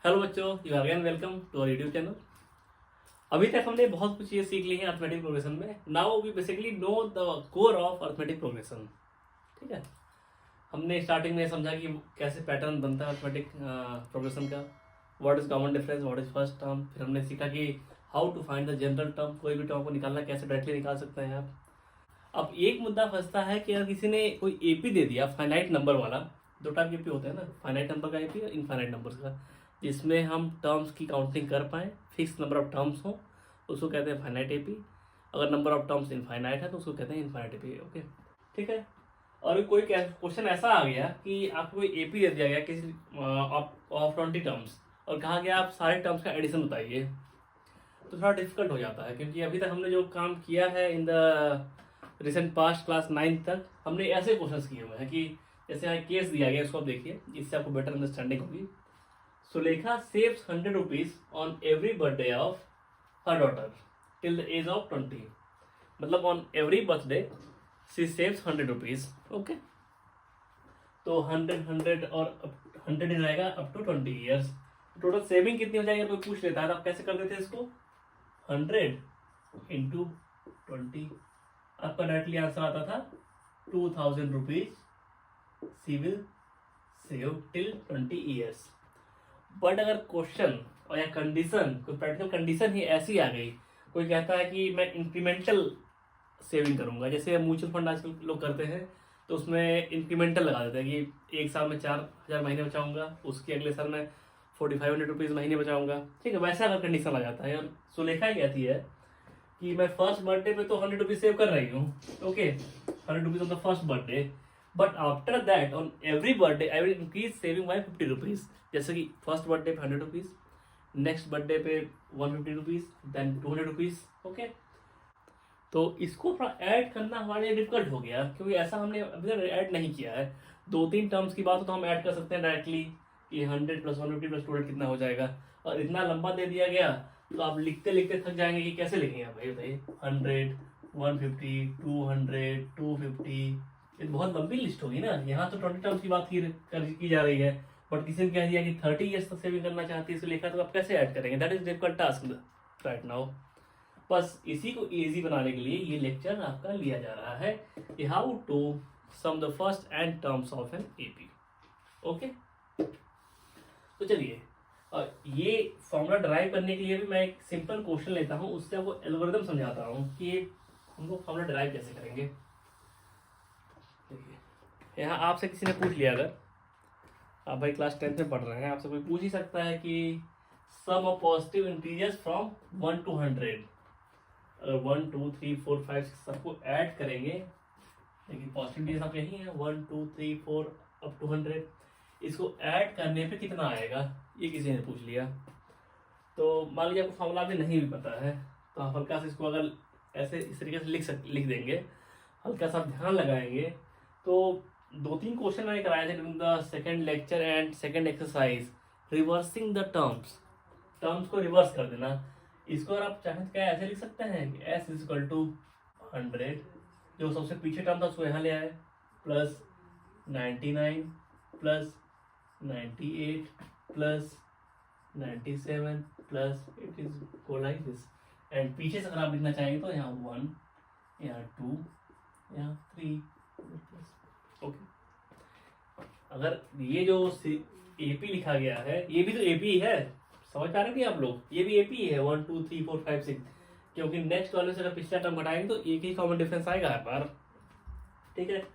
Hello बच्चों, you are again welcome to our YouTube channel. अभी तक हमने बहुत कुछ चीज़ सीख ली है अर्थमेटिक प्रोग्रेशन में। Now we basically know the core of arithmetic progression. ठीक है, हमने स्टार्टिंग में समझा कि कैसे पैटर्न बनता है अर्थमेटिक प्रोग्रेशन का, what is common difference, what is first term. फिर हमने सीखा कि how to find the general term, कोई भी टर्म को निकालना कैसे डायरेक्टली निकाल सकते हैं आप। अब एक मुद्दा फंसता है कि अगर किसी ने कोई एपी दे दिया फाइनाइट नंबर वाला, दो टाइप के एपी होते हैं ना, फाइनाइट नंबर का एपी और इनफाइनाइट नंबर का, जिसमें हम टर्म्स की काउंटिंग कर पाएँ, फिक्स नंबर ऑफ टर्म्स हो, उसको कहते हैं फाइनाइट एपी। अगर नंबर ऑफ टर्म्स इनफाइनाइट है तो उसको कहते हैं इनफाइनाइट एपी। ओके, ठीक है। और कोई क्वेश्चन ऐसा आ गया कि आपको कोई एपी दे दिया गया किसी ऑफ 20 टर्म्स और कहा गया आप सारे टर्म्स का एडिशन बताइए, तो थोड़ा डिफिकल्ट हो जाता है, क्योंकि अभी तक हमने जो काम किया है in the recent past class 9 तक हमने ऐसे क्वेश्चंस किए हुए हैं कि जैसे यहाँ केस दिया गया, इसको आप देखिए, इससे आपको बेटर अंडरस्टैंडिंग होगी। Sulekha saves 100 rupees on every birthday of her daughter till the age of 20। मतलब on every birthday she saves 100 rupees. Okay, तो 100 और 100 ही रहेगा up to 20 years. Total saving कितनी हो जाएगी, कोई पूछ लेता है तो आप कैसे कर देते हैं इसको, 100 इंटू 20। आपका डायरेक्टली आंसर आता था 2000 rupees she will save till 20 years. But अगर क्वेश्चन और या कंडीशन, कोई प्रैक्टिकल कंडीशन ही ऐसी आ गई, कोई कहता है कि मैं इंक्रीमेंटल सेविंग करूंगा, जैसे म्यूचुअल फंड आजकल लोग करते हैं, तो उसमें इंक्रीमेंटल लगा देते हैं कि एक साल में 4000 महीने बचाऊंगा, उसके अगले साल में 4500 रुपीज़ महीने बचाऊंगा। ठीक है, वैसा अगर कंडीशन आ जाता है, और सुलेखा कहती है कि मैं फर्स्ट बर्थडे पे तो 100 रुपीज सेव कर रही हूँ, okay, 100 rupees on the first birthday, but after that on every birthday I will increase saving by 50 rupees. जैसे कि फर्स्ट बर्थडे पे 100 रुपीज, नेक्स्ट बर्थडे पे 150 रुपीज, देन 200 रुपीज। ओके, तो इसको थोड़ा ऐड करना हमारे लिए डिफिकल्ट हो गया, क्योंकि ऐसा हमने अभी तक ऐड नहीं किया है। 2-3 टर्म्स की बात हो तो हम ऐड कर सकते हैं डायरेक्टली कि 100 प्लस 150 प्लस 200 कितना हो जाएगा, और इतना लंबा दे दिया गया तो आप लिखते लिखते थक जाएंगे कि कैसे लिखेंगे आप, भाई बताइए। 100, 150, 200, 250, ये बहुत लंबी लिस्ट होगी ना। यहाँ तो 20 टर्म्स की बात की जा रही है, बट किसी ने कह दिया कि 30 ईयर्स तक सेविंग करना चाहती है, इसे लिखा, तो आप कैसे ऐड करेंगे, that is difficult task right now. बस इसी को इजी बनाने के लिए ये लेक्चर आपका लिया जा रहा है कि how to sum the first n terms of an AP. Okay, तो चलिए, और ये फॉर्मूला ड्राइव करने के लिए भी मैं एक सिंपल क्वेश्चन लेता हूँ, उससे आपको एल्गोरिथम समझाता हूँ कि हमको फॉर्मूला ड्राइव कैसे करेंगे। देखिए, यहाँ आपसे किसी ने पूछ लिया, अगर आप भाई क्लास 10th में पढ़ रहे हैं, आपसे कोई पूछ ही सकता है कि sum of positive integers from 1 to 100। अगर 1 2 3 4 5 6 सबको ऐड करेंगे, देखिए पॉजिटिव इंटीजर्स आप यही है, 1 2 3 4 अप टू 100, इसको ऐड करने पे कितना आएगा, ये किसी ने पूछ लिया। तो मान लीजिए आपको फॉर्मूला भी नहीं भी पता है, तो आप हल्का सा इसको अगर ऐसे इस तरीके से लिख देंगे, हल्का सा ध्यान लगाएंगे, तो 2-3 क्वेश्चन मैंने कराए थे during the second lecture and second exercise, reversing the terms को रिवर्स कर देना। इसको अगर आप चाहें तो क्या ऐसे लिख सकते हैं कि एस इज इक्वल टू 100, जो सबसे पीछे टर्म था उसको यहाँ ले आए, plus 99 plus 98 plus 97 plus it is go like this. And पीछे से अगर आप लिखना चाहेंगे तो यहाँ 1, यहाँ 2, यहाँ 3। ओके, अगर ये जो एपी लिखा गया है, ये भी तो एपी है, समझ पा रहे थे आप लोग, ये भी एपी है 1 2 3 4 5 6, क्योंकि नेक्स्ट वाले से अगर पिछला टर्म घटाएंगे तो एक ही कॉमन डिफरेंस आएगा हर बार। ठीक है,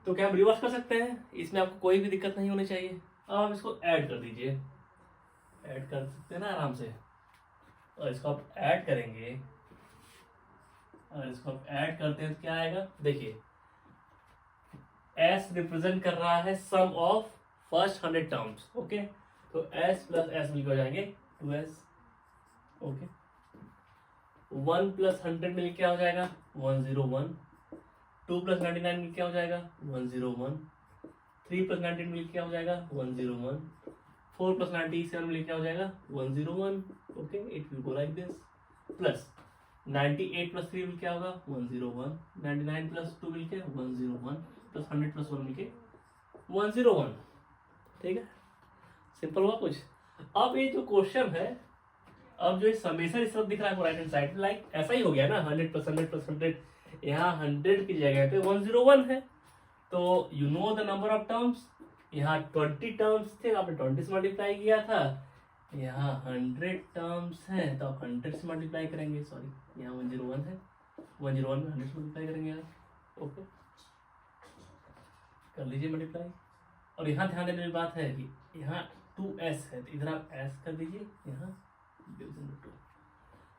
तो क्या हम रिवर्स कर सकते हैं, इसमें आपको कोई भी दिक्कत नहीं होनी चाहिए। अब आप इसको ऐड कर दीजिए, ऐड कर सकते हैं ना आराम से, और इसको आप ऐड करेंगे, और इसको आप ऐड करते हैं तो क्या आएगा, देखिए एस रिप्रेजेंट कर रहा है सम ऑफ फर्स्ट 100 टर्म्स। ओके, तो एस प्लस एस मिलकर हो जाएंगे 2s। ओके, 1 प्लस 100 मिल क्या हो जाएगा 101, 2 प्लस 99 मिल क्या हो जाएगा 101, 3 प्लस 19 मिल क्या हो जाएगा 101, 4 प्लस 97 मिल क्या हो जाएगा 101। Okay, it will go like this, plus 98 plus 3 मिल क्या होगा 101, 99 प्लस 2 मिल के 101, प्लस 100 प्लस 1 मिल के 101। ठीक है, सिंपल हुआ कुछ। अब ये जो क्वेश्चन है, अब जो समेशन इस तरफ दिख रहा है राइट हैंड साइड, लाइक ऐसा ही हो गया ना, 100+100+100, यहाँ 100 की जगह पे 101 है, तो you know the number of terms, यहाँ 20 टर्म्स थे, आपने 20 से मल्टीप्लाई किया था, यहाँ 100 टर्म्स हैं तो आप 100 से मल्टीप्लाई करेंगे, सॉरी यहाँ 101 है, 101 में 100 से मल्टीप्लाई करेंगे आप। ओके, कर लीजिए मल्टीप्लाई। और यहाँ ध्यान देने वाली बात है कि यहाँ 2s है तो इधर आप s कर दीजिए, यहाँ डिवीजन 2।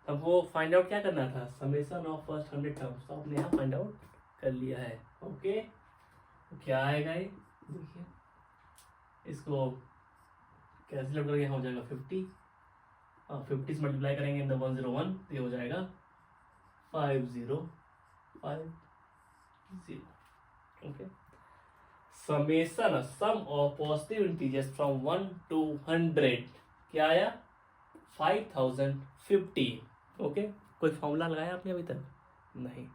अब वो फाइंड आउट क्या करना था, समेशन ऑफ फर्स्ट 100 टर्म्स, तो आपने यहाँ फाइंड आउट कर लिया है। ओके, तो क्या आएगा ये देखिए, इसको कैंसिल आउट करके यहाँ हो जाएगा 50, और 50 से मल्टीप्लाई करेंगे इन द 101 तो ये हो जाएगा 5050। Okay, summation sum of positive integers from 1 to 100 क्या आया, 5050। ओके, कोई फॉर्मूला लगाया आपने अभी तक नहीं?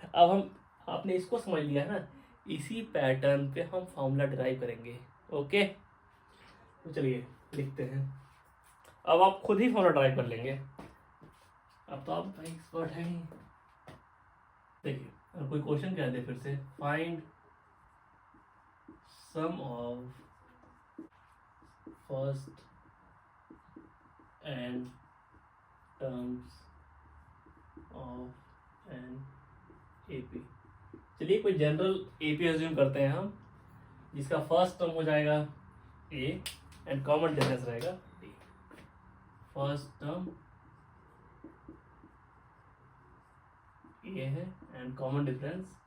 अब हम, आपने इसको समझ लिया ना, इसी पैटर्न पे हम फॉर्मूला डिराइव करेंगे। ओके, तो चलिए लिखते हैं। अब आप खुद ही फॉर्मूला डिराइव कर लेंगे, अब तो आप भाई एक्सपर्ट हैं ही। देखिए, अगर कोई क्वेश्चन कह दे फिर से, find sum of first n terms of an AP. चलिए कोई जनरल एपी अज्यूम करते हैं हम, जिसका फर्स्ट टर्म हो जाएगा ए एंड कॉमन डिफरेंस रहेगा डी। फर्स्ट टर्म ए है and common difference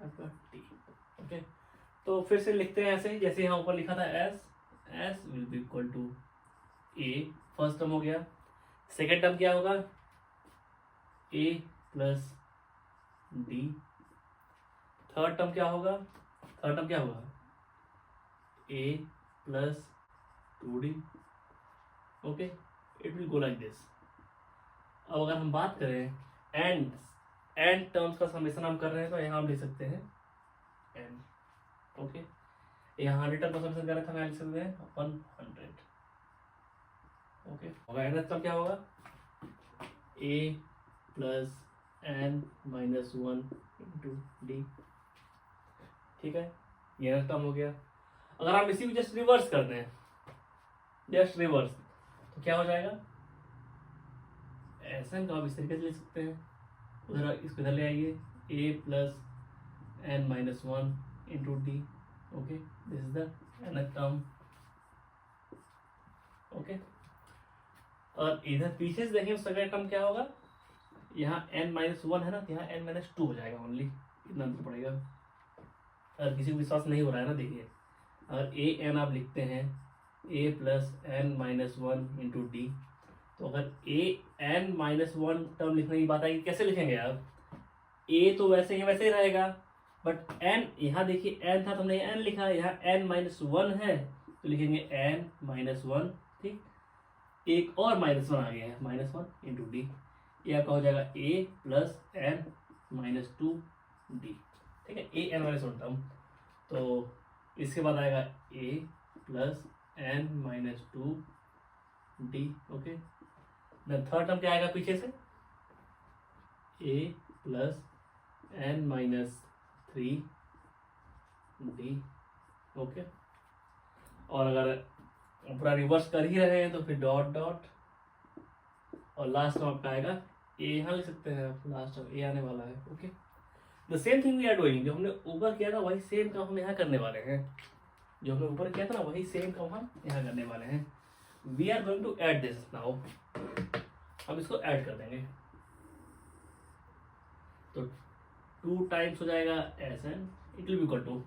D. Okay, तो फिर से लिखते हैं ऐसे जैसे यहाँ ऊपर लिखा था, S will be equal to a, first term हो गया। सेकेंड टर्म क्या होगा, a plus d. Third term क्या होगा, थर्ड टर्म क्या होगा, a plus 2d। Okay, it will go like this. अब अगर हम बात करें एंड टर्म्स का समेशन हम कर रहे हैं तो यहाँ हम लिख सकते हैं एन। ओके, यहाँ 100 टर्म का समेशन कर रहे थे, हम लिख सकते हैं 100। ओके, और एन टर्म क्या होगा, a plus n minus 1 into d. ठीक है, ये टर्म हो गया। अगर आप इसी को जस्ट रिवर्स कर दें, जस्ट रिवर्स, तो क्या हो जाएगा, ऐसा तो आप इस तरीके से लिख सकते हैं, उधर इसको इधर ले आइए, a plus n minus 1 into d. Okay, this is the nth term. Okay, और इधर पीछे से देखिए सेकंड टर्म क्या होगा, यहाँ n माइनस 1 है ना, तो यहाँ n माइनस 2 हो जाएगा, ओनली इतना अंतर पड़ेगा। अगर किसी को विश्वास नहीं हो रहा है ना, देखिए अगर ए एन आप लिखते हैं a plus n minus 1 into d, तो अगर ए एन माइनस 1 टर्म लिखने की बात आएगी, कैसे लिखेंगे आप, ए तो वैसे ही रहेगा, बट एन यहाँ देखिए एन था तो हमने एन लिखा, यहाँ एन माइनस 1 है तो लिखेंगे एन माइनस 1। ठीक, एक और माइनस 1 आ गया है, माइनस 1 इंटू डी, ये आपका हो जाएगा ए प्लस एन माइनस 2 डी। ठीक है, ए एन माइनस 1 टर्म, तो इसके बाद आएगा a plus n minus 2 d. Okay, third term क्या आएगा पीछे से, a plus n minus 3 d. Okay, और अगर पूरा रिवर्स कर ही रहे हैं तो फिर डॉट डॉट, और लास्ट टर्म आपका आएगा ए, यहाँ लिख सकते हैं आप, लास्ट टर्म ए आने वाला है। Okay, the same thing we are doing, जो हमने ऊपर किया था वही सेम काम हम यहाँ करने वाले हैं, जो हमने ऊपर किया था ना वही सेम काम हम यहाँ करने वाले हैं। We are going to add this now, हम इसको ऐड कर देंगे, तो 2 टाइम्स हो जाएगा S n, it will be equal to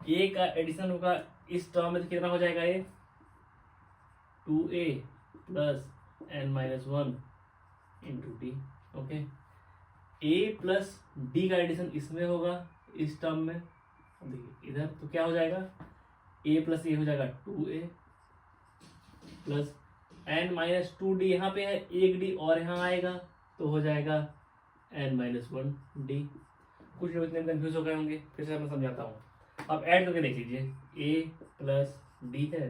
a का एडिशन होगा इस टर्म में, तो कितना हो जाएगा ये 2a plus n minus 1 into d. Okay, a plus d का एडिशन इसमें होगा इस टर्म में, देखिए इधर तो क्या हो जाएगा, ए प्लस ए हो जाएगा 2a plus n minus 2d, यहाँ पे है एक डी और यहाँ आएगा तो हो जाएगा एन माइनस 1 डी। कुछ लोग इतने कंफ्यूज हो गए होंगे, फिर से मैं समझाता हूँ। अब ऐड करके देख लीजिए, ए प्लस डी है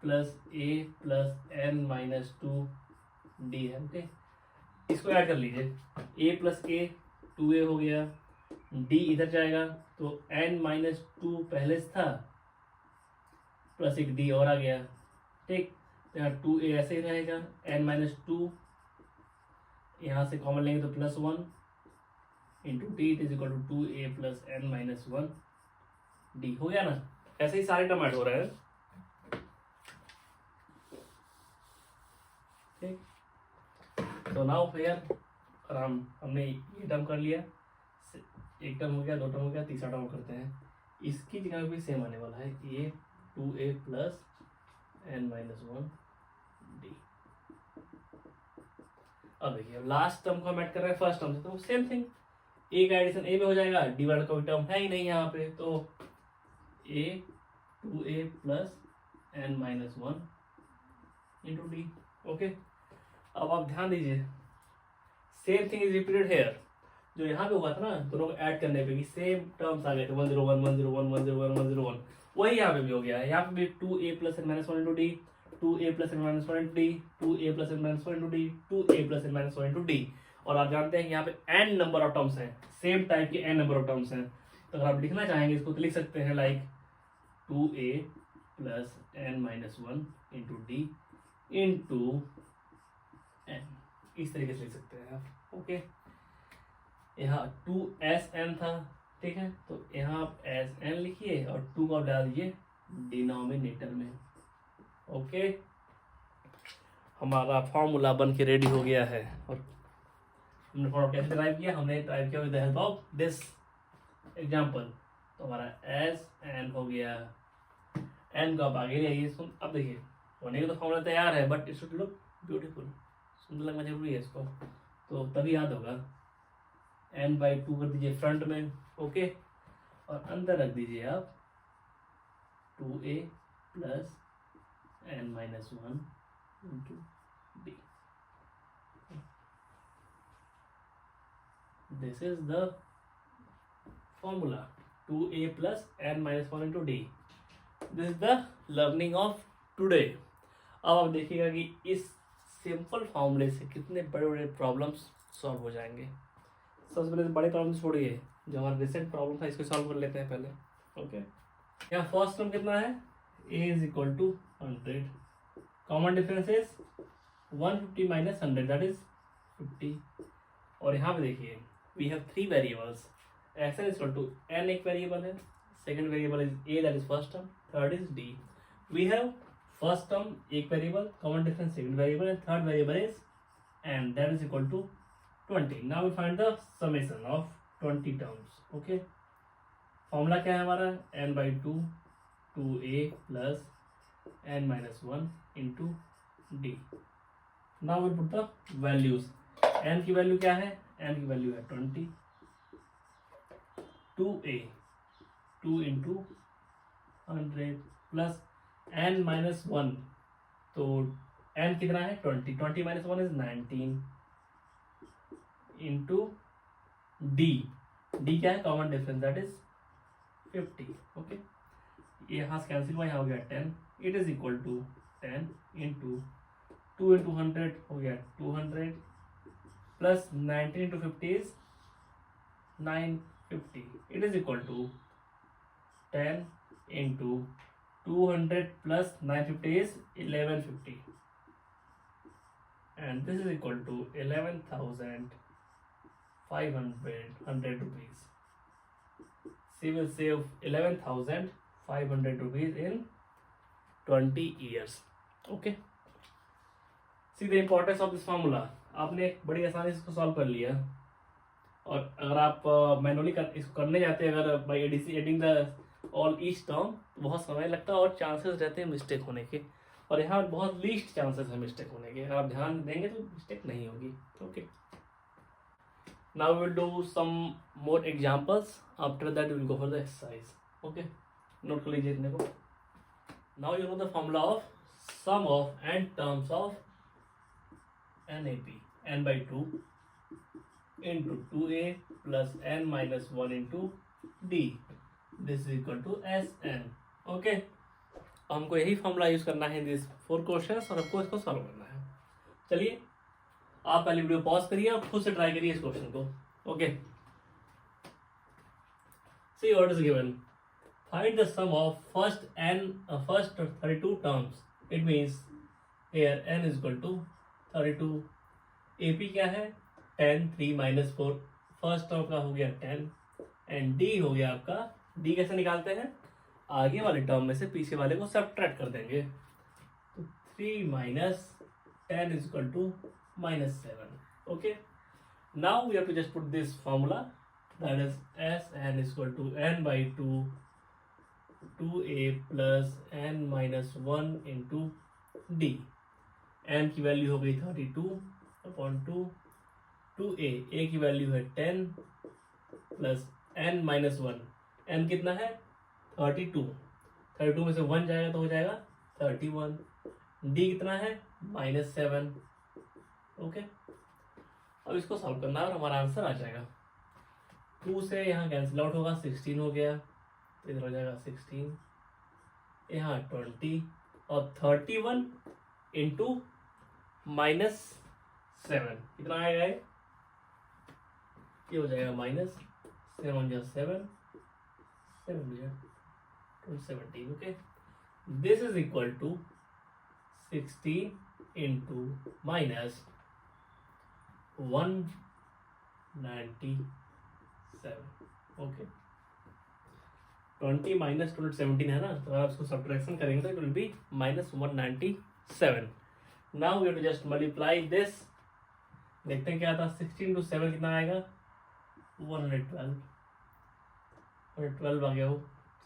plus a plus n minus two d है। ओके, इसको ऐड कर लीजिए, ए प्लस ए 2a हो गया, डी इधर जाएगा तो एन माइनस टू पहले से था प्लस एक डी और आ गया। ठीक, तो यहाँ 2a ऐसे ही रहेगा, एन माइनस टू यहाँ से कॉमन लेंगे तो plus 1 into d it is equal to 2a plus n minus 1 d. हो गया ना? ऐसे ही सारे टर्म ऐड हो रहे हैं। ठीक, तो नाउ हियर हमने ये टर्म कर लिया, एक टर्म हो गया, दो टर्म हो गया, तीसरा टर्म करते हैं। इसकी जगह भी सेम आने वाला है, ये 2a plus n minus 1 D. अब देखिए लास्ट टर्म को हम ऐड कर रहे हैं फर्स्ट टर्म से, तो सेम थिंग, ए का एडिशन ए में हो जाएगा, डी वाला कोई टर्म है ही नहीं यहाँ पे, तो a 2a plus n minus 1 into d. Okay, अब आप ध्यान दीजिए, same thing is repeated here. जो यहाँ पे हुआ था ना दोनों को ऐड करने पे कि सेम टर्म्स आ गए थे 101 101 101 101, वही यहाँ पे भी हो गया है। यहाँ पे भी 2a plus n minus 1 into d, 2a plus n minus 1 into d, 2a plus n minus 1 into d, 2a plus n minus 1 into d. और आप जानते हैं कि यहाँ पे n नंबर ऑफ टर्म्स हैं, सेम टाइप के n नंबर ऑफ टर्म्स हैं। तो अगर आप लिखना चाहेंगे इसको तो लिख सकते हैं like 2a plus n minus 1 into d into n, इस तरीके से लिख सकते हैं आप। ओके, यहाँ 2sn था, ठीक है, तो यहाँ आप sn लिखिए और 2 को आप डाल दीजिए डिनोमिनेटर में। ओके, हमारा फॉर्मूला बन के रेडी हो गया है। और हमने फॉर्मूला कैसे ड्राइव किया? हमने ड्राइव किया with the help of this example. तो हमारा sn हो गया, n को आप आगे ले आइए। अब देखिए होने का तो फॉर्मूला तैयार है, but it should look beautiful, सुंदर लगना जरूरी है इसको, तो तभी याद होगा। n/2 कर दीजिए फ्रंट में, ओके, और अंदर रख दीजिए आप 2a plus n minus 1 into d. This is the formula 2a plus n minus 1 into d. This is the learning of today. अब आप देखिएगा कि इस सिंपल फॉर्मूले से कितने बड़े बड़े प्रॉब्लम्स सॉल्व हो जाएंगे। सबसे पहले बड़े प्रॉब्लम छोड़िए, जो हमारा रिसेंट प्रॉब्लम था इसको सॉल्व कर लेते हैं पहले। ओके, यहाँ फर्स्ट टर्म कितना है? a is equal to 100, common difference is 150 minus 100 that is 50। और यहाँ पे देखिए we have 3 variables, x is equal to n एक वेरिएबल है, second variable is a that is first term, third is d। We have first term एक variable, common difference second variable and third variable is n that is equal to 20. Now we find the summation of 20 terms. Okay, formula क्या है हमारा? n/2 2a plus n minus 1 into d. Now we put the values. n की value क्या है? n की value है 20, 2a 2 into 100 plus n minus 1, तो n कितना है? 20, 20 minus 1 is 19 into d. D क्या है? Common difference that is 50। Okay, ये यहाँ से कैंसिल हुआ, यहाँ हो गया 10, it is equal to 10 into 2 into 100 हो गया 200 plus 19 into 50 is 950, it is equal to 10 into 200 plus 950 is 1150 and this is equal to 11,500 rupees. She will save 11,500 rupees in 20 years. Okay. See the importance of this formula. आपने बड़ी आसानी से इसको solve कर लिया, और अगर आप मैनुअली इसको करने जाते हैं, अगर by adding the all each term, तो बहुत समय लगता है और चांसेस रहते हैं मिस्टेक होने के, और यहाँ बहुत लीस्ट चांसेस है मिस्टेक होने के। अगर आप ध्यान देंगे तो मिस्टेक नहीं होगी। Okay, now we will do some more examples, after that we will go for the exercise. Okay, note कर लीजिए इतने को। Now you know the formula of sum of n terms of NAP, n/2 into 2a plus n minus 1 into d. This is equal to S n. Okay, हमको यही formula use करना है this 4 questions और हमको इसको solve करना है। चलिए आप पहले वीडियो पॉज करिए और खुद से ट्राई करिए इस क्वेश्चन को। Okay, see what is given, find the sum of first 32 terms. It means here n is equal to 32। AP क्या है 10, 3 माइनस 4, फर्स्ट टर्म का हो गया 10 एंड D हो गया आपका, D कैसे निकालते हैं, आगे वाले टर्म में से पीछे वाले को सब्ट्रैक्ट कर देंगे। तो 3 minus 10 is equal to -7। Okay, now we have to just put this formula that is Sn is equal to n by 2 2a plus n minus 1 into D। n की वैल्यू हो गई 32/2, 2a की वैल्यू है 10 plus n minus 1, n कितना है 32, 32 में से 1 जाएगा तो हो जाएगा 31, d कितना है -7। ओके, अब इसको सॉल्व करना है और हमारा आंसर आ जाएगा। 2 से यहाँ कैंसिल आउट होगा, 16 हो गया, तो इधर हो जाएगा 16, यहाँ 20 और 31 इंटू -7 कितना आएगा, ये हो जाएगा -7 7 17। Okay, this is equal to 16 into -197। Okay, 20 minus 17 है ना, तो आप इसको सब्ट्रैक्शन करेंगे तो it will be -197। Now we have to just multiply this, देखते हैं क्या था, 16 टू 7 कितना आएगा 112 आ गया हो,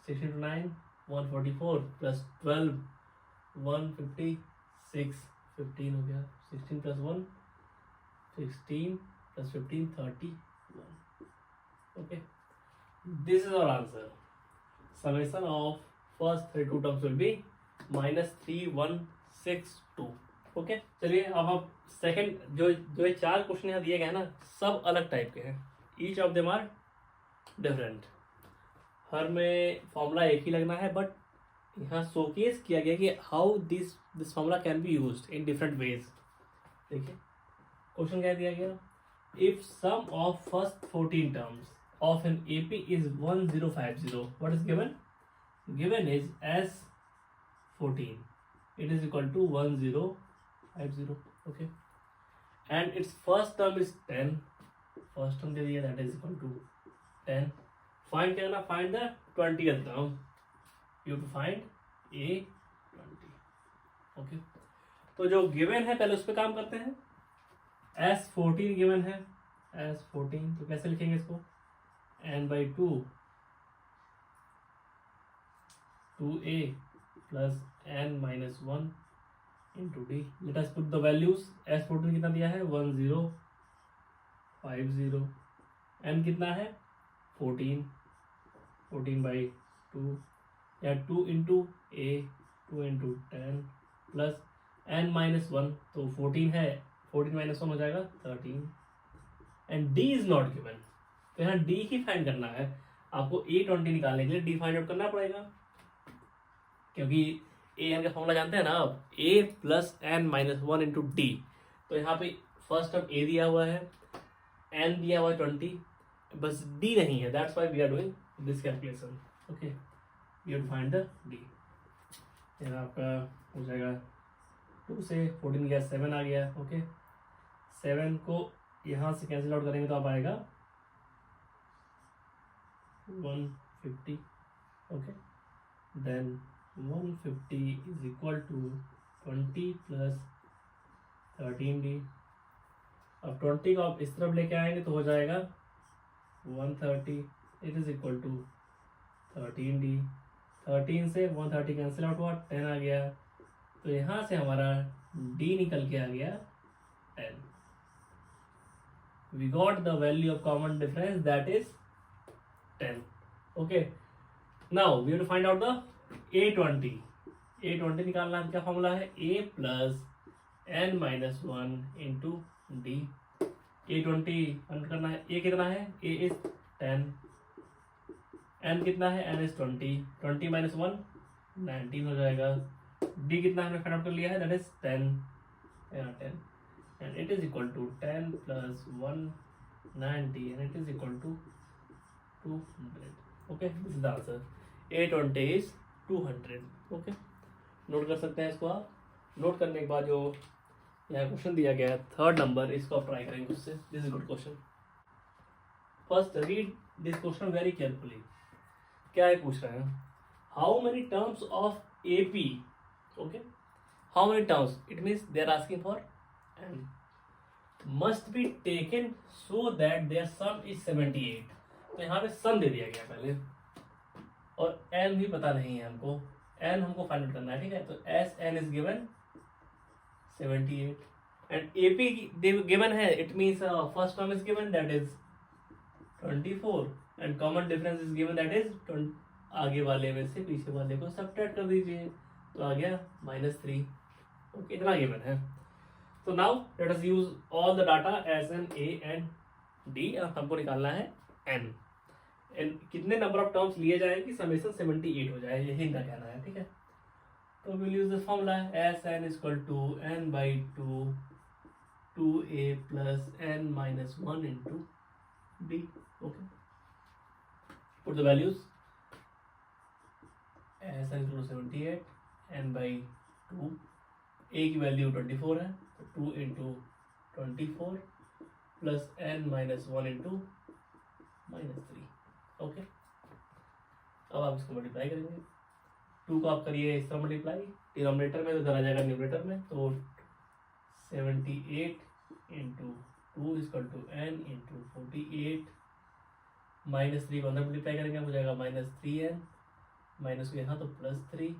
16 टू 9 144 प्लस 12 156 15 हो गया, 16 plus 1 16 plus 15 31। Okay, this is our answer. Summation of first 32 terms will be -3162। Okay, चलिए अब आप सेकंड जो जो 4 क्वेश्चन यहाँ दिए गए हैं ना, सब अलग टाइप के हैं, each of them are different. हर में फॉर्मूला एक ही लगना है, बट यहाँ शोकेस किया गया कि how this formula can be used in different ways. देखिए क्वेश्चन क्या दिया गया, if sum of first 14 terms of an AP is 1050, what is given, given is S14, it is equal to 1050। okay, and its first term is 10, first term दे दिया, that is equal to 10। Find क्या करना, find the 20th term, you to find A20। Okay, तो जो given है पहले उस पर काम करते हैं। S14 गिवन है, S14 तो कैसे लिखेंगे इसको, n/2 2a plus n minus 1 into D. Let us put the values. S14 कितना दिया है 1050, n कितना है 14 by 2 या 2 into a 2 into 10 plus n minus 1, तो 14 है, 14 माइनस 1 हो जाएगा 13 and d is not given. तो यहाँ d ही फाइंड करना है आपको। A20 निकालने के लिए d फाइंड आउट करना पड़ेगा, क्योंकि ए एन का फॉर्मूला जानते हैं ना आप, a plus n minus 1 into d. तो यहाँ पे फर्स्ट टर्म a दिया हुआ है, n दिया हुआ है 20, बस d नहीं है, that's why we are doing this calculation. Okay, we have to find the d। यहाँ आपका हो जाएगा 2 से 14 गया 7 आ गया। ओके, 7 को यहाँ से कैंसिल आउट करेंगे तो आप आएगा 150। Okay, then 150 is equal to 20 plus 13d। अब 20 को आप इस तरफ लेके आएंगे तो हो जाएगा 130, it is equal to 13d। 13 से 130 कैंसिल आउट हुआ, 10 आ गया, तो यहाँ से हमारा d निकल के आ गया 10। We got the value of common difference, that is 10. Okay, now we have to find out the A20। A20 निकालना है, क्या फॉर्मूला है, a plus n minus 1 into D. A20 find करना है, a कितना है, a इज 10 n कितना है, n इज 20, 20 माइनस 1 19 हो जाएगा। d कितना हमने फाइंड आउट कर लिया है, that is 10, 10 and it is equal to 10 plus 190 and it is equal to 200। Okay, this is the answer. 820 is 200। Okay, note कर सकते हैं इसको आप। नोट करने के बाद जो यहाँ क्वेश्चन दिया गया है थर्ड नंबर, इसको आप ट्राई करेंगे उससे। This is good question. First read this question very carefully. क्या है पूछ रहे हैं, how many terms of AP, okay, how many terms, it means they are asking for n, must be taken so that their sum is 78। तो यहाँ पे सम दे दिया गया पहले और एन भी पता नहीं है हमको, एन हमको फाइंड आउट करना है, ठीक है। तो S n is given 78 and AP given है, it means first term is given that is 24 and common difference is given that is आगे वाले में से पीछे वाले को सब्ट्रैक्ट कर दीजिए, तो आ गया -3। ओके, इतना गिवन है। तो now let us use all the data S n a and d. हमको निकालना है एन, एंड कितने नंबर ऑफ टर्म्स लिए जाए कि समेशन 78 हो जाए, यही इनका कहना है, ठीक है। तो will use this formula, S n is equal to n by 2a plus n minus 1 into d. Okay, put the values, S n equal to 78, n by 2, a की वैल्यू 24 है, तो 2 इंटू 24 plus n minus 1 into -3। Okay, अब आप इसको multiply करेंगे, 2 को आप करिए इस तरह मल्टीप्लाई, डिनोमिनेटर में तो इधर आ जाएगा न्यूमरेटर में, तो 78 into 2 is equal to n into 48 -3 को अंदर मल्टीप्लाई करेंगे, हो जाएगा -3n, माइनस को यहाँ तो +3।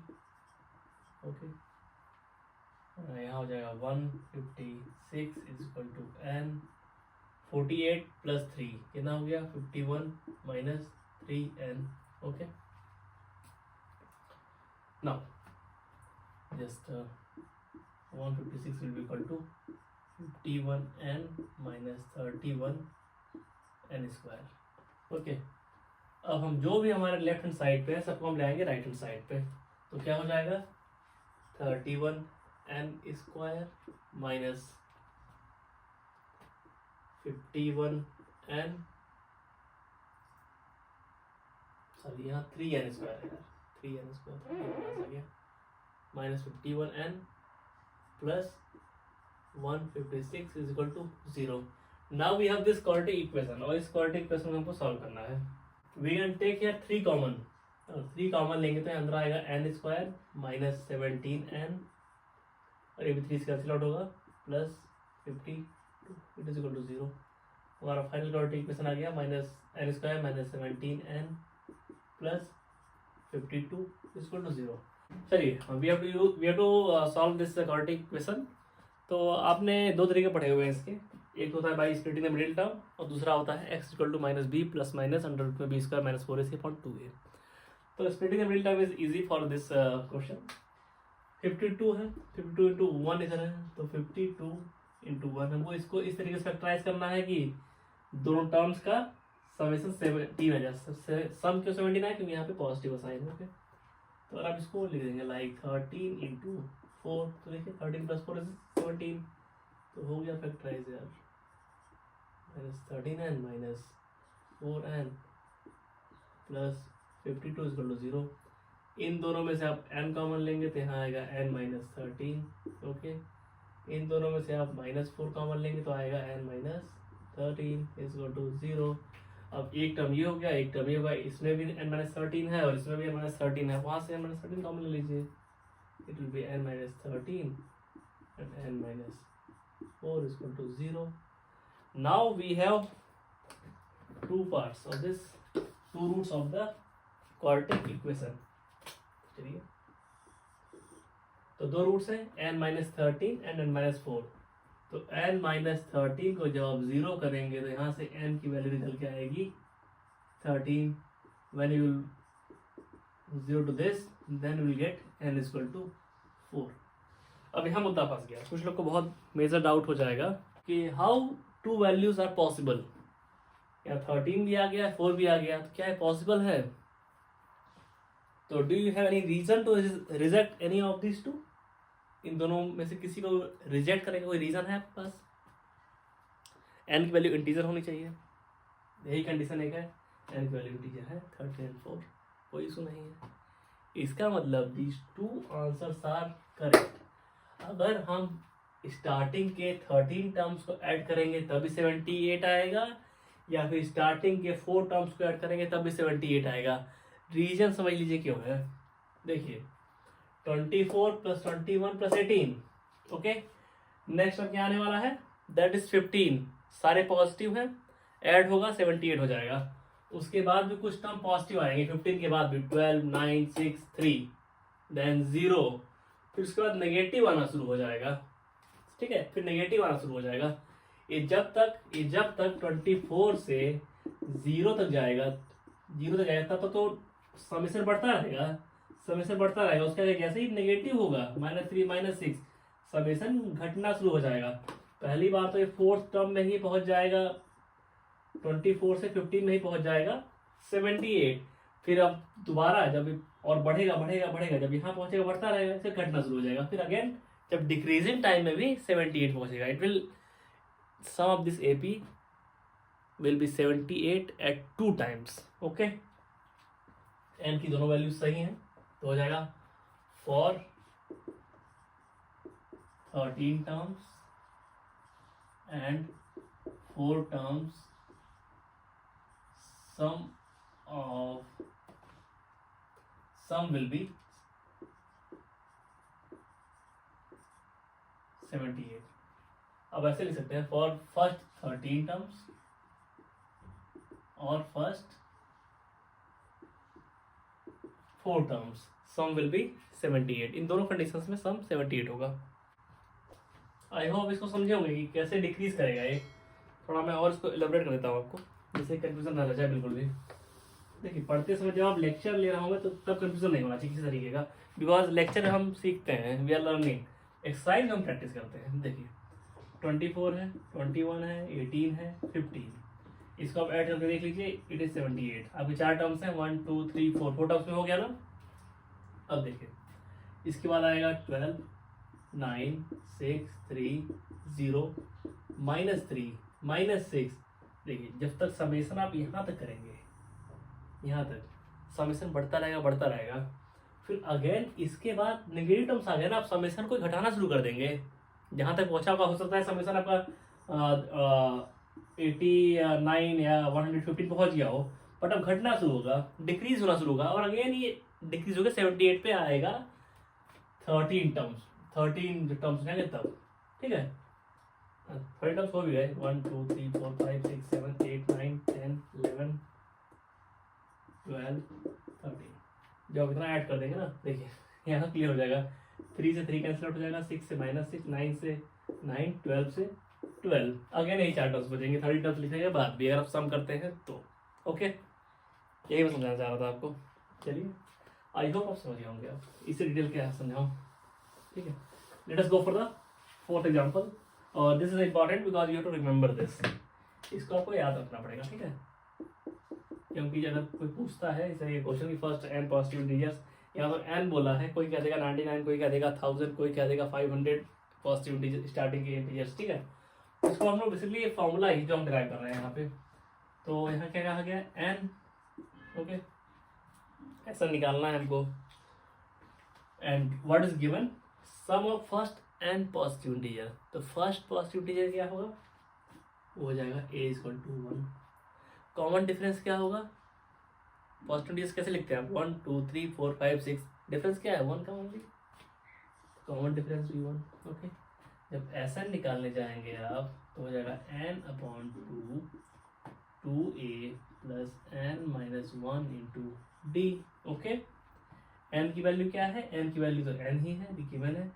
ओके, यहाँ हो जाएगा 156 is equal to n, 48 plus 3 कितना हो गया 51 minus 3n। Okay, now just 156 will be equal to 51n minus 31n square. Okay, अब हम जो भी हमारे लेफ्ट हैंड साइड पे है सबको हम ले आएंगे राइट हैंड साइड पे, तो क्या हो जाएगा 31n square minus 51n, sorry यहाँ 3n स्क्वायर है यार, 3n स्क्वायर आ गया, minus 51n plus 156 is equal to 0। Now we have this quadratic equation, और इस क्वाड्रेटिक इक्वेशन हमको सॉल्व करना है। We can take here 3 common, और 3 कॉमन लेंगे तो अंदर आएगा n स्क्वायर माइनस 17n, और ये भी 3 से कैंसिल आउट होगा, plus 52 it is equal to 0। हमारा फाइनल क्वाड्रेटिक इक्वेशन आ गया minus n square minus 17n plus 52 is equal to 0। चलिए, we have to solve this quadratic equation. तो आपने 2 तरीके पढ़े हुए हैं इसके, एक होता है by splitting the middle term और दूसरा होता है x equal to -b plus minus under root में b square minus 4ac upon 2a। तो splitting the middle term is easy for this question. 52 है, 52 इंटू 1 इधर है, तो 52 इंटू 1 हमको इसको इस तरीके से फैक्टराइज करना है कि दोनों टर्म्स का समेशन 17 है, सम क्यों 17 है क्योंकि यहाँ पे पॉजिटिव साइन है। ओके, तो अगर आप इसको लिख देंगे लाइक 13 इंटू 4, तो देखिए 13 प्लस 4 इज 17, तो हो गया फैक्टराइज यार, minus 13n minus 4n plus 52 is equal to 0। इन दोनों में से आप n कॉमन लेंगे तो यहाँ आएगा n माइनस 13। ओके, इन दोनों में से आप -4 कॉमन लेंगे तो आएगा n minus 13 is equal to 0। अब एक टर्म ये हो गया, एक टर्म ये होगा, इसमें भी n माइनस 13 है और इसमें भी n माइनस 13 है, वहाँ से n माइनस 13 कॉमन ले लीजिए, it will B n minus 13 and n minus 4 is equal to 0. Now we have 2 parts of this, 2 roots of the quadratic equation. चलिए, तो 2 रूट्स हैं n minus 13 and n minus 4। तो n minus 13 को जब आप 0 करेंगे तो यहाँ से n की वैल्यू निकल के आएगी 13। when you will 0 to this then you will get n is equal to 4। अब यहाँ मुद्दा फंस गया, कुछ लोग को बहुत मेजर डाउट हो जाएगा कि हाउ 2 वैल्यूज आर पॉसिबल। यहाँ 13 भी आ गया, 4 भी आ गया, तो क्या है पॉसिबल है? तो do you have any reason to reject any of this two? इन दोनों में से किसी को रिजेक्ट करने का कोई रीजन है आपके पास? एन की वैल्यू इंटीजर होनी चाहिए, यही कंडीशन एक है, एन की वैल्यू इंटीजर है 30 एंड 4, कोई इशू नहीं है। इसका मतलब these two answers are correct. अगर हम स्टार्टिंग के 13 टर्म्स को ऐड करेंगे तभी 78 आएगा, या फिर स्टार्टिंग के 4 टर्म्स को ऐड करेंगे तब भी 78 आएगा। रीजन समझ लीजिए क्यों है। देखिए 24 प्लस 21 प्लस 18, ओके। नेक्स्ट अब क्या आने वाला है, दैट इज 15, सारे पॉजिटिव हैं, ऐड होगा 78 हो जाएगा। उसके बाद भी कुछ टर्म पॉजिटिव आएंगे, 15 के बाद भी 12, 9, 6, 3, देन 0, फिर उसके बाद नेगेटिव आना शुरू हो जाएगा, ठीक है, फिर नेगेटिव आना शुरू हो जाएगा। ये जब तक 24 से 0 तक जाएगा, तब तक तो समेशन बढ़ता रहेगा, उसके आगे जैसे ही नेगेटिव होगा -3, -6, समेशन घटना शुरू हो जाएगा। पहली बार तो ये 4th टर्म में ही पहुंच जाएगा, 24 से 15 में ही पहुंच जाएगा 78, फिर अब दोबारा जब और बढ़ेगा, जब यहाँ पहुंचेगा बढ़ता रहेगा, फिर घटना शुरू हो जाएगा, फिर अगेन जब डिक्रीजिंग टाइम में भी 78 पहुंचेगा। It will sum of this AP will be 78 at 2 times, okay। n की दोनों वैल्यूज सही हैं तो हो जाएगा for 13 terms and 4 terms sum will be 78। अब ऐसे लिख सकते हैं फॉर फर्स्ट 13 टर्म्स और first 4 terms some will be 78। इन दोनों कंडीशंस में सम 78 होगा। आई होप इसको समझे होंगे कि कैसे डिक्रीज करेगा ये। थोड़ा मैं और इसको एलाबोरेट कर देता हूँ आपको, जिससे कंफ्यूजन ना रह जाए बिल्कुल भी। देखिए पढ़ते समय जब आप लेक्चर ले रहा हूँ तो तब कंफ्यूजन नहीं होना चाहिए किसी तरीके का, बिकॉज लेक्चर हम सीखते हैं, वी आर लर्निंग। एक्सरसाइज हम प्रैक्टिस करते हैं। देखिए 24 है, 21 है, 18 है, 15, इसको आप ऐड करके देख लीजिए, इट इज 78। आपके 4 टर्म्स हैं, 1 2 3 4 टर्म्स में हो गया ना। अब देखिए इसके बाद आएगा 12, 9, 6, 3, 0, -3, -6। देखिए जब तक समेशन आप यहाँ तक करेंगे, यहाँ तक समेशन बढ़ता रहेगा, फिर अगेन इसके बाद नेगेटिव टर्म्स आ गए ना, आप समेशन को घटाना शुरू कर देंगे। जहाँ तक पहुँचा होगा, हो सकता है समेशन आपका 89 या 115 पहुँच गया हो, बट अब घटना शुरू होगा, डिक्रीज होना शुरू होगा, और अगेन ये डिक्रीज होकर 78 पे आएगा 13 टर्म्स रहेंगे तब, ठीक है। 30 टर्म्स हो भी गए, 1 2 3 4 5 6 7 8 9 10 11 12 13। जब इतना ऐड कर देंगे ना, देखिए यहाँ क्लियर हो जाएगा। 3 से 3 कैंसिल आउट हो जाएगा, 6 से -6, 9 से 9, 12 से 12। अगेन यही 4 टर्म्स बचेंगे, 30 टर्म्स लिखने के बाद भी अगर आप सम करते हैं तो। ओके, यही मैं समझाना चाह रहा था आपको। चलिए आई होप आप समझ गए होंगे, आप इसे डिटेल क्या समझाऊँ, ठीक है। Let us go for the 4th example, और this is important because you to remember this. इसको आपको याद रखना पड़ेगा, ठीक है, क्योंकि अगर कोई पूछता है इसे ये क्वेश्चन की फर्स्ट n पॉजिटिव इंटीजर्स, यहाँ पर n बोला है, कोई कह देगा 99, कोई कह देगा 1000, कोई कह देगा 500 पॉजिटिव इंटीजर स्टार्टिंग के इंटीजर्स, ठीक है। इसको हम लोग बेसिकली ये फॉर्मूला ही जो हम डिराइव कर रहे हैं यहाँ पे। तो यहाँ क्या कहा गया, n, ओके, ऐसा निकालना है हमको। And what is given, sum of first n positive integer. तो फर्स्ट पॉजिटिव इंटीजर क्या होगा, वो हो जाएगा a = 1। कॉमन डिफरेंस क्या होगा, पॉजिटिव इंटीजर्स कैसे लिखते हैं आप, 1 2 3 4 5 6, डिफरेंस क्या है 1 का ओनली, कॉमन डिफरेंस भी 1, ओके। जब ऐसा निकालने जाएंगे आप तो हो जाएगा n/2 2a + n-1 × d, okay. n की वैल्यू क्या है, n की वैल्यू तो n ही है, गिवन है,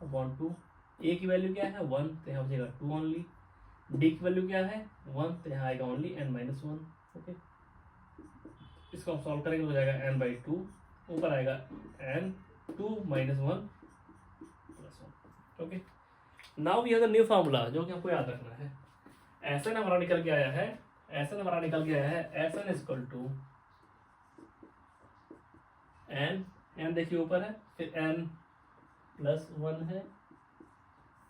अपॉन 2। a की वैल्यू क्या है 1, तो यहाँ हो जाएगा 2 ओनली। d की वैल्यू क्या है 1, तो यहाँ आएगा ओनली n-1, ओके। इसको हम सॉल्व करेंगे, हो जाएगा n/2, ऊपर आएगा n2 - 1 + 1, okay. Now we have the new formula, जो कि हमको याद रखना है। ऐसा हमारा निकल के आया है, Sn = एन देखिए ऊपर है, फिर n प्लस 1 है,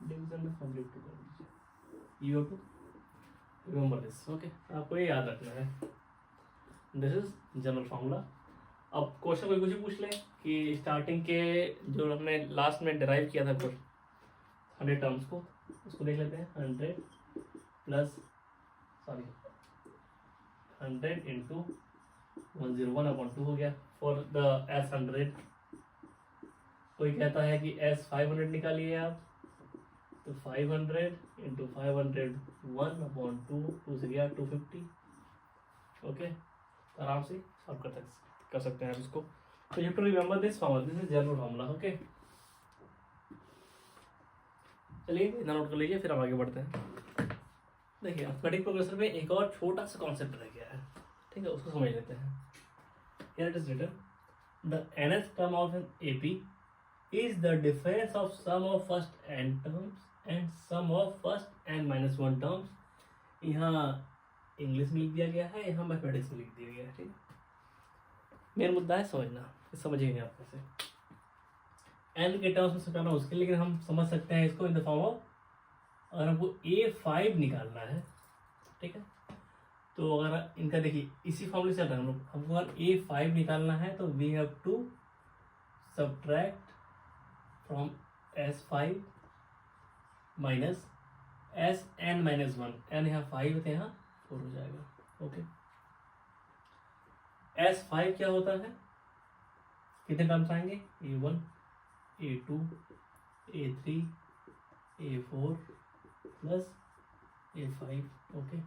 डिवीजन में कंप्लीट कर दीजिए। You to remember this, okay, आपको ये याद रखना है। This is general formula. अब क्वेश्चन कोई कुछ भी पूछ ले कि स्टार्टिंग के जो हमने लास्ट में डिराइव किया था कुछ 100 टर्म्स को, उसको देख लेते हैं। 100 प्लस 100 इंटू 101/2 हो गया फॉर द S100। कोई कहता है कि S500 निकालिए आप, तो 500 इंटू 500 1/2, 2 से गया 250। ओके, तो आराम से सॉल्व कर सकते हैं आप इसको। तो you to remember this formula, this is general formula. Okay, चलिए इतना नोट कर लीजिए, फिर हम आगे बढ़ते हैं। देखिए अर्थमेटिक प्रोग्रेशन में एक और छोटा सा कॉन्सेप्ट रह गया है, ठीक है, उसको समझ लेते हैं। Here it is written the nth term of an AP is the difference of sum of first n terms and sum of first n-1 terms। यहाँ इंग्लिश में लिख दिया गया है, यहाँ मैथमेटिक्स में लिख दिया गया है, ठीक है। मेन मुद्दा है समझना, समझेंगे आप कैसे n के टर्म्स में समझाना मुश्किल, लेकिन हम समझ सकते हैं इसको इन द फॉर्म ऑफ, अगर हमको A5 निकालना है, ठीक है, तो अगर इनका देखिए इसी फॉर्मूले से हमको अगर A5 निकालना है तो we have to subtract from S5 minus Sn-1। n यहाँ 5 है तो यहाँ 4 हो जाएगा। ओके, S5 क्या होता है, कितने टर्म्स आएंगे, A1 A2 A3 A4 plus A5। Okay,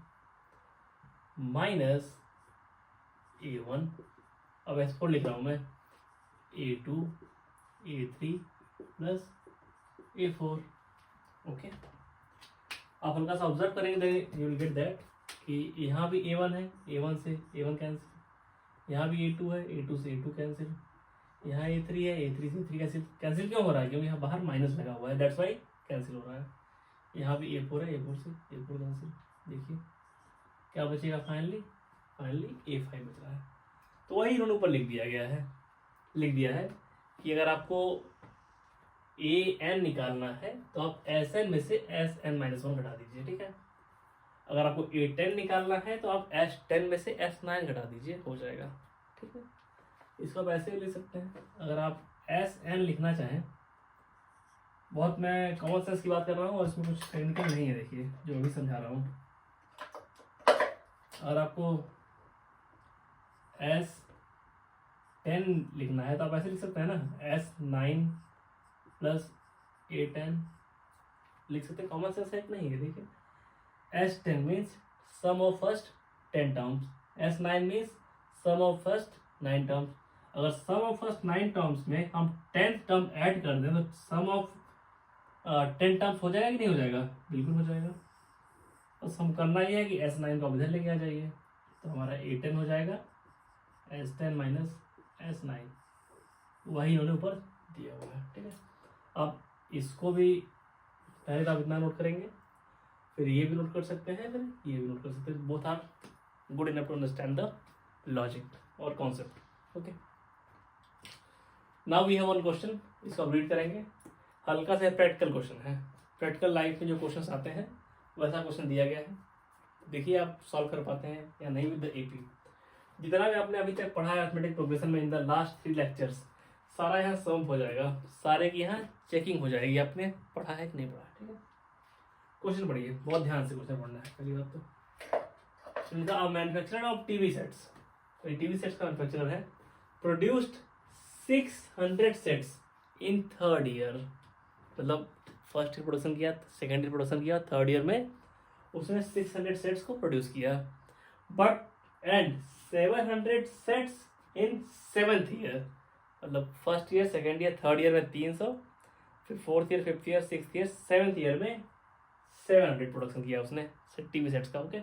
minus A1, अब S4 लिख रहा हूँ मैं, A2 A3 plus A4। Okay, आप हल्का सा ऑब्जर्व करेंगे यू विल गेट दैट कि यहाँ भी A1 है, A1 से A1 कैंसिल, यहाँ भी A2 है, A2 से A2 कैंसिल, यहाँ A3 है, A3 से A3 कैंसिल। कैंसिल क्यों हो रहा है, क्योंकि यहाँ बाहर माइनस लगा हुआ है, दैट्स वाई कैंसिल हो रहा है। यहाँ भी A4 है, A4 से A4 कैंसिल। देखिए क्या बचेगा, फाइनली A5 बच रहा है। तो वही इन्होंने ऊपर लिख दिया है कि अगर आपको AN निकालना है तो आप SN में से Sn-1 घटा दीजिए, ठीक है। अगर आपको A10 निकालना है तो आप S10 में से S9 घटा दीजिए, हो जाएगा, ठीक है। इसको आप ऐसे लिख सकते हैं। अगर आप Sn लिखना चाहें, बहुत मैं कॉमन सेंस की बात कर रहा हूँ और इसमें कुछ टेक्निकल नहीं है, देखिए जो अभी समझा रहा हूँ। अगर आपको S10 लिखना है तो आप ऐसे लिख सकते हैं ना, S9 प्लस A10 लिख सकते हैं, कॉमन सेंस है नहीं है। देखिए S10 means sum of first 10 terms, S9 means sum of first 9 terms. अगर सम ऑफ फर्स्ट 9 टर्म्स में हम 10th टर्म ऐड कर दें तो सम ऑफ 10 टर्म्स हो जाएगा कि नहीं हो जाएगा, बिल्कुल हो जाएगा। बस हम करना ही है कि S9 को इधर लेके आ जाइए, तो हमारा A10 हो जाएगा S10 माइनस S9, वही उन्होंने ऊपर दिया हुआ है, ठीक है। अब इसको भी पहले तो आप इतना नोट करेंगे, फिर ये भी नोट कर सकते हैं, फिर ये भी नोट कर सकते हैं। Both are good enough to understand the logic और concept. Okay, now we have one question, इसको आप रीड करेंगे। हल्का सा प्रैक्टिकल क्वेश्चन है, प्रैक्टिकल लाइफ में जो क्वेश्चन आते हैं वैसा क्वेश्चन दिया गया है। देखिए आप सॉल्व कर पाते हैं या नहीं विद द AP। जितना भी आपने अभी तक पढ़ा है अरिथमेटिक प्रोग्रेशन में इन द लास्ट 3 लेक्चर्स, सारा यहाँ सम हो जाएगा, सारे की यहाँ चेकिंग हो जाएगी, आपने पढ़ा है कि नहीं पढ़ा, ठीक है। क्वेश्चन पढ़िए, बहुत ध्यान से क्वेश्चन पढ़ना है। पहली बात तो मैन्युफैक्चरर ऑफ टीवी सेट्स, तो ये टीवी सेट्स का मैन्युफैक्चरर है, produced 600 sets in 3rd year. मतलब फर्स्ट ईयर प्रोडक्शन किया, सेकेंड ईयर प्रोडक्शन किया, 3rd ईयर में उसने 600 सेट्स को प्रोड्यूस किया, but and 700 sets in 7th year. मतलब first year, second year, 3rd year में 300, फिर 4th year, 5th year, 6th year, 7th year में 700 प्रोडक्शन किया उसने टीवी सेट्स का। ओके,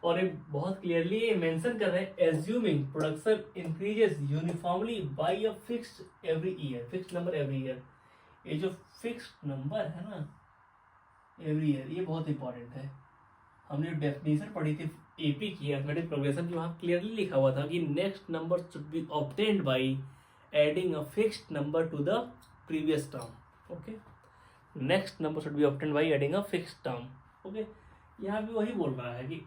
और ये बहुत क्लियरली ये मेंशन कर रहे हैं, assuming production increases uniformly by a fixed every year, fixed number every year. ये जो फिक्स्ड नंबर है ना एवरी ईयर, ये बहुत इंपॉर्टेंट है। हमने डेफिनेशन पढ़ी थी AP की अरिथमेटिक प्रोग्रेशन की, वहाँ क्लियरली लिखा हुआ था कि next number should be obtained by adding a fixed number to the previous term. Okay, next number should be obtained by adding a fixed term. Okay, यहाँ भी वही बोल रहा है कि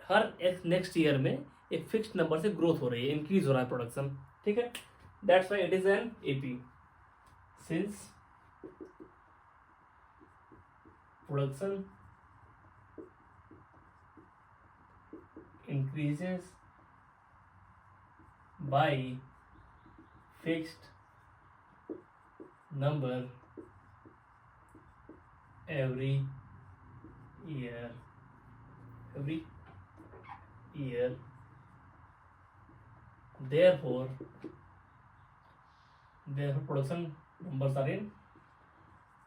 हर नेक्स्ट ईयर में एक फिक्स्ड नंबर से ग्रोथ हो रही है, इंक्रीज हो रहा है प्रोडक्शन. ठीक है, that's why it is an AP. Since production increases by fixed number every year, therefore production numbers are in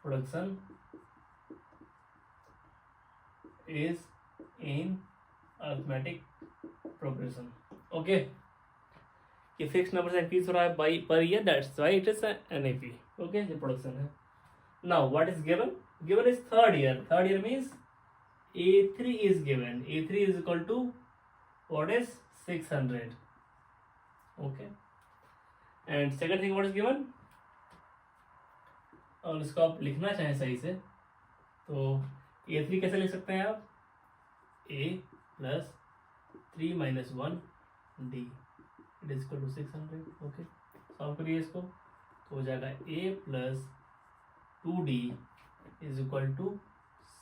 production is in arithmetic progression. Okay, ये फिक्स नंबर से इंक्रीज हो रहा है by per year, that's why it is NAP. Okay, ये production है. Now what is given? Given is third year. Third year means A3 is given. A3 is equal to what is 600. Okay, and second thing what is given, और इसको आप लिखना चाहें सही से तो A3 कैसे लिख सकते हैं आप? A plus 3 minus 1 D it is equal to 600. Okay, solve करिए इसको तो हो जाएगा A plus 2D is equal to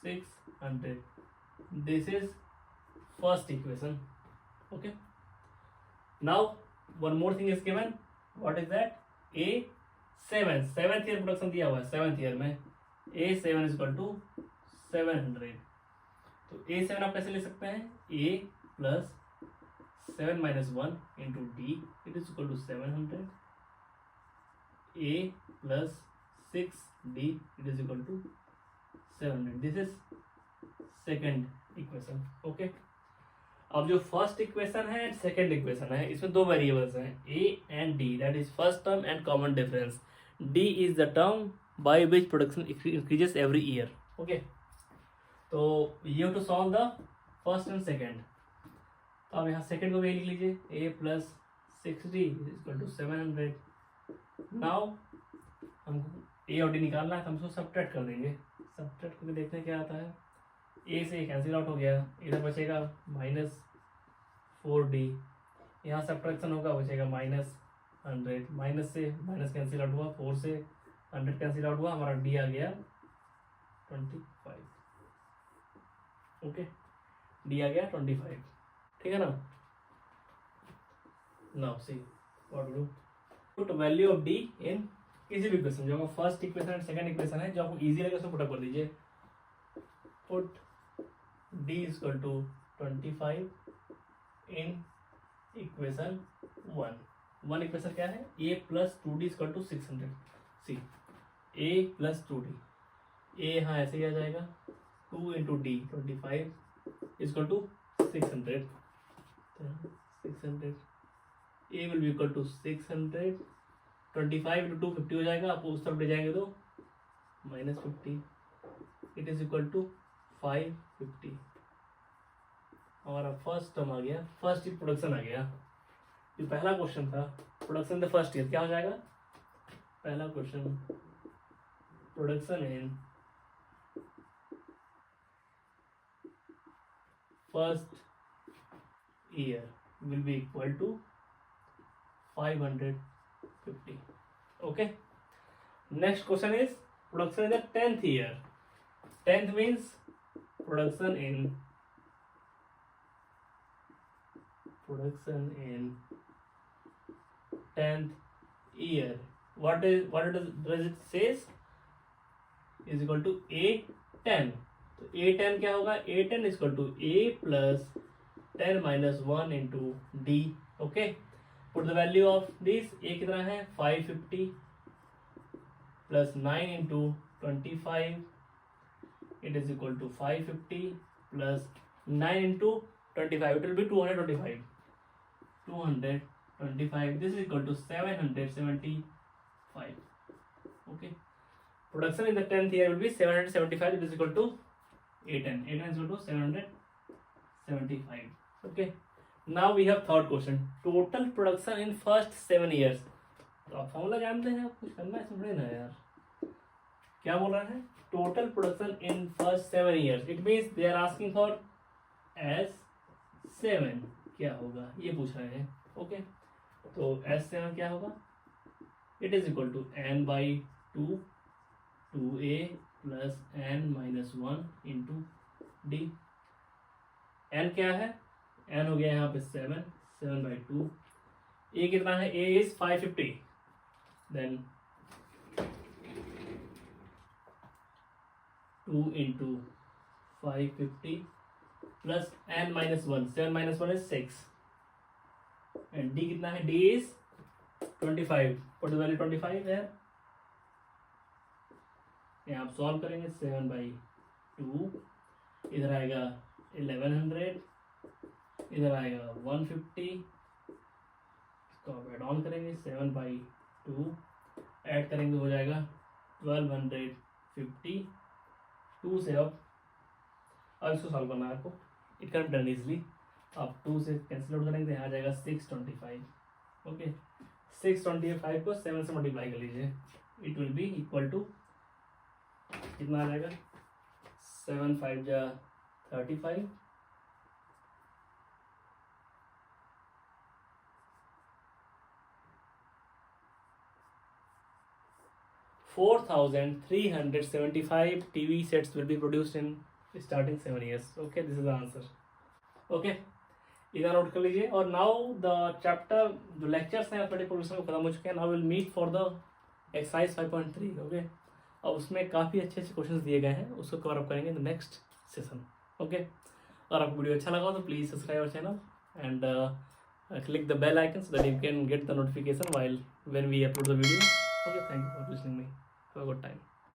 600. This is first equation. Okay, now one more thing is given. What is that? Seventh year production दिया हुआ है. Seventh year में A7 is equal to 700. तो A7 आप कैसे ले सकते हैं? A plus 7 minus 1 into D it is equal to 700. A plus 6D it is equal to 700. This is second equation. Okay, अब जो फर्स्ट इक्वेशन है एंड सेकेंड इक्वेशन है, इसमें दो वेरिएबल्स हैं A and D. That is first term and common difference. D is the term by which production increases every year. Okay, तो you have to solve the first and second. तो अब यहाँ second को भी लिख लीजिए. A plus 6D is equal to 700. Now हमको A और D निकालना है तो हम उसको सब्ट्रैक्ट कर देंगे. सब्ट्रैक्ट करके देखते हैं क्या आता है. A से कैंसिल आउट हो गया, इधर बचेगा माइनस 4D. यहाँ सब्ट्रैक्शन होगा, बचेगा माइनस 100. माइनस से माइनस कैंसिल आउट हुआ, 4 से 100 कैंसिल आउट हुआ, हमारा D आ गया 25. ओके, D आ गया 25. ठीक है ना. Now see what to do. Put value of D in किसी भी इक्वेशन. जो first equation and second equation है, जो आपको इजी लगे उसको पुटअप कर दीजिए. Put D is equal to 25 in equation 1. One equation क्या है? A plus 2D is equal to 600. See A plus 2D. A यहाँ ऐसे ही आ जाएगा. 2 into D 25 is equal to 600. 600 A will be equal to 600. 25 into 2 50 हो जाएगा. आप उस तरफ ले जाएंगे तो minus 50. It is equal to 550. हमारा फर्स्ट टर्म आ गया. फर्स्ट ईयर प्रोडक्शन आ गया. जो पहला क्वेश्चन था प्रोडक्शन द फर्स्ट ईयर, क्या हो जाएगा? पहला question production in first year will be equal to 550. Okay, next question is production in the 10th year. 10th means production in 10th year. What does it says? Is equal to A10. तो A10 क्या होगा? A10 is equal to A plus 10 minus 1 into D. Okay. Put the value of this. A कितना है? 550 plus 9 into 25. It is equal to 550 plus 9 into 25. It will be 225. 225. This is equal to 775. Okay. Production in the 10th year will be 775. It is equal to A10. A10 is equal to 775. Okay. Now we have third question. Total production in first 7 years. तो आप formula जानते हैं, आप कुछ करना है थोड़े ना यार। क्या बोल रहा है, total production in first 7 years, it means they are asking for S7 क्या होगा ये पूछ रहे हैं। ओके, तो S7 क्या होगा, it is equal to n by 2 2a plus n minus 1 into D. n क्या है, n हो गया यहाँ पे 7 बाई 2, a कितना है, a is 550, then 2 into 550 plus n minus 1, 7 minus 1 is 6, and d कितना है, d is 25, put the value 25 है। यहाँ आप सॉल्व करेंगे, 7 बाई 2, इधर आएगा 1100, इधर आएगा 150, इसको आप एड ऑन करेंगे, 7 बाई 2 ऐड करेंगे हो जाएगा 1250, 2 से अब इसको सॉल्व करना है आपको, it can be done easily. आप 2 से कैंसिल आउट करेंगे, यहाँ आ जाएगा 625। ओके, 625 को 7 से मल्टीप्लाई कर लीजिए, it will be equal to कितना आ जाएगा, 7 5 जा 35, 4,375 TV sets will be produced in starting 7 years. Okay, this is the answer. Okay, इधर नोट कर लीजिए। और नाउ द चैप्टर जो लेक्चर्स हैं अर्थमेटिक प्रोग्रेशन खत्म हो चुके हैं, now will meet for the exercise 5.3। ओके, और उसमें काफ़ी अच्छे अच्छे क्वेश्चंस दिए गए हैं, उसको कवर अप करेंगे in the next session. Okay, और आपको वीडियो अच्छा लगा हो तो please subscribe our channel and click the bell icon so that you can get the notification while when we upload the video. Okay, thank you for listening me. Have a good time.